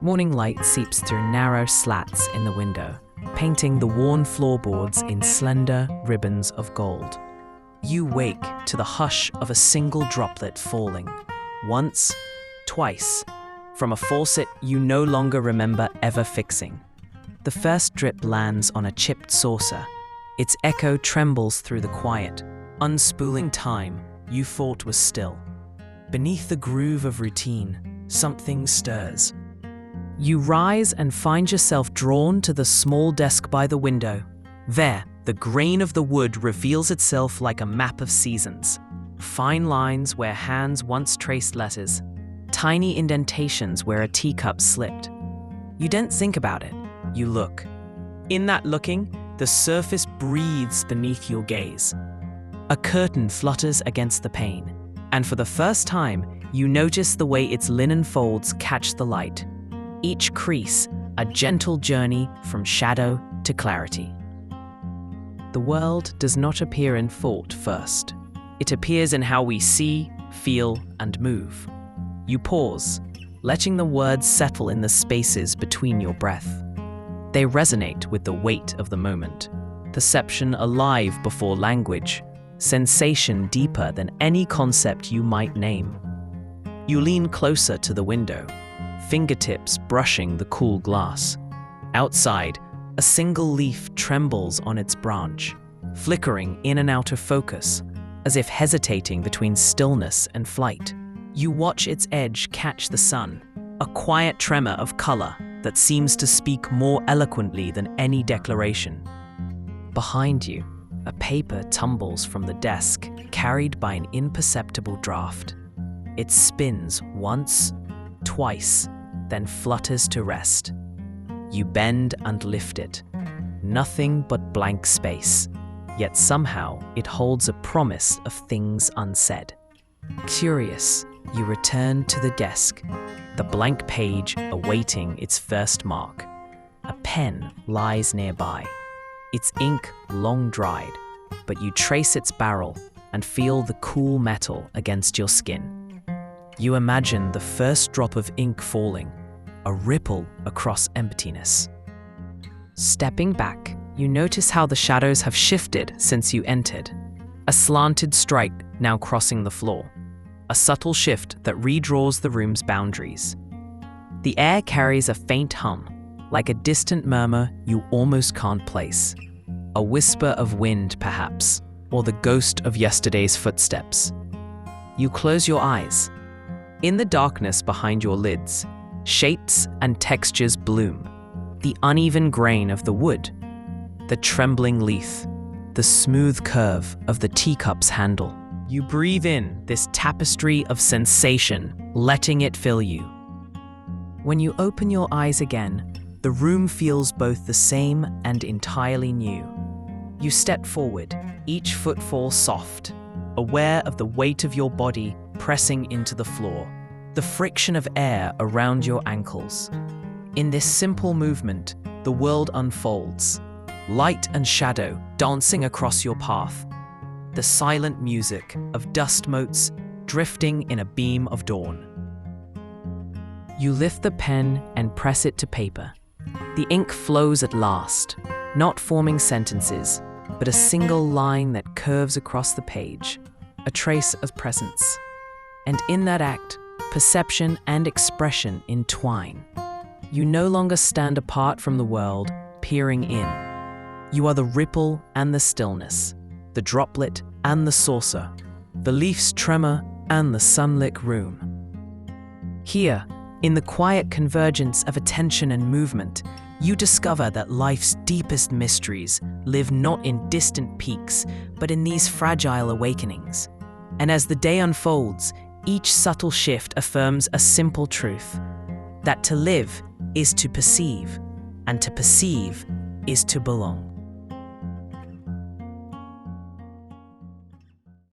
Morning light seeps through narrow slats in the window, painting the worn floorboards in slender ribbons of gold. You wake to the hush of a single droplet falling. Once, twice, from a faucet you no longer remember ever fixing. The first drip lands on a chipped saucer. Its echo trembles through the quiet, unspooling time you thought was still. Beneath the groove of routine, something stirs. You rise and find yourself drawn to the small desk by the window. There, the grain of the wood reveals itself like a map of seasons. Fine lines where hands once traced letters. Tiny indentations where a teacup slipped. You don't think about it, you look. In that looking, the surface breathes beneath your gaze. A curtain flutters against the pane, and for the first time, you notice the way its linen folds catch the light. Each crease, a gentle journey from shadow to clarity. The world does not appear in thought first. It appears in how we see, feel, and move. You pause, letting the words settle in the spaces between your breath. They resonate with the weight of the moment. Perception alive before language. Sensation deeper than any concept you might name. You lean closer to the window, fingertips brushing the cool glass. Outside, a single leaf trembles on its branch, flickering in and out of focus, as if hesitating between stillness and flight. You watch its edge catch the sun, a quiet tremor of color that seems to speak more eloquently than any declaration. Behind you, a paper tumbles from the desk, carried by an imperceptible draft. It spins once, twice, then flutters to rest. You bend and lift it. Nothing but blank space, yet somehow it holds a promise of things unsaid. Curious, you return to the desk, the blank page awaiting its first mark. A pen lies nearby, its ink long dried, but you trace its barrel and feel the cool metal against your skin. You imagine the first drop of ink falling, a ripple across emptiness. Stepping back, you notice how the shadows have shifted since you entered. A slanted stripe now crossing the floor. A subtle shift that redraws the room's boundaries. The air carries a faint hum, like a distant murmur you almost can't place. A whisper of wind, perhaps, or the ghost of yesterday's footsteps. You close your eyes. In the darkness behind your lids, shapes and textures bloom. The uneven grain of the wood, the trembling leaf, the smooth curve of the teacup's handle. You breathe in this tapestry of sensation, letting it fill you. When you open your eyes again, the room feels both the same and entirely new. You step forward, each footfall soft, aware of the weight of your body pressing into the floor, the friction of air around your ankles. In this simple movement, the world unfolds, light and shadow dancing across your path. The silent music of dust motes drifting in a beam of dawn. You lift the pen and press it to paper. The ink flows at last, not forming sentences, but a single line that curves across the page, a trace of presence. And in that act, perception and expression entwine. You no longer stand apart from the world, peering in. You are the ripple and the stillness, the droplet and the saucer, the leaf's tremor and the sunlit room. Here, in the quiet convergence of attention and movement, you discover that life's deepest mysteries live not in distant peaks, but in these fragile awakenings. And as the day unfolds, each subtle shift affirms a simple truth, that to live is to perceive, and to perceive is to belong.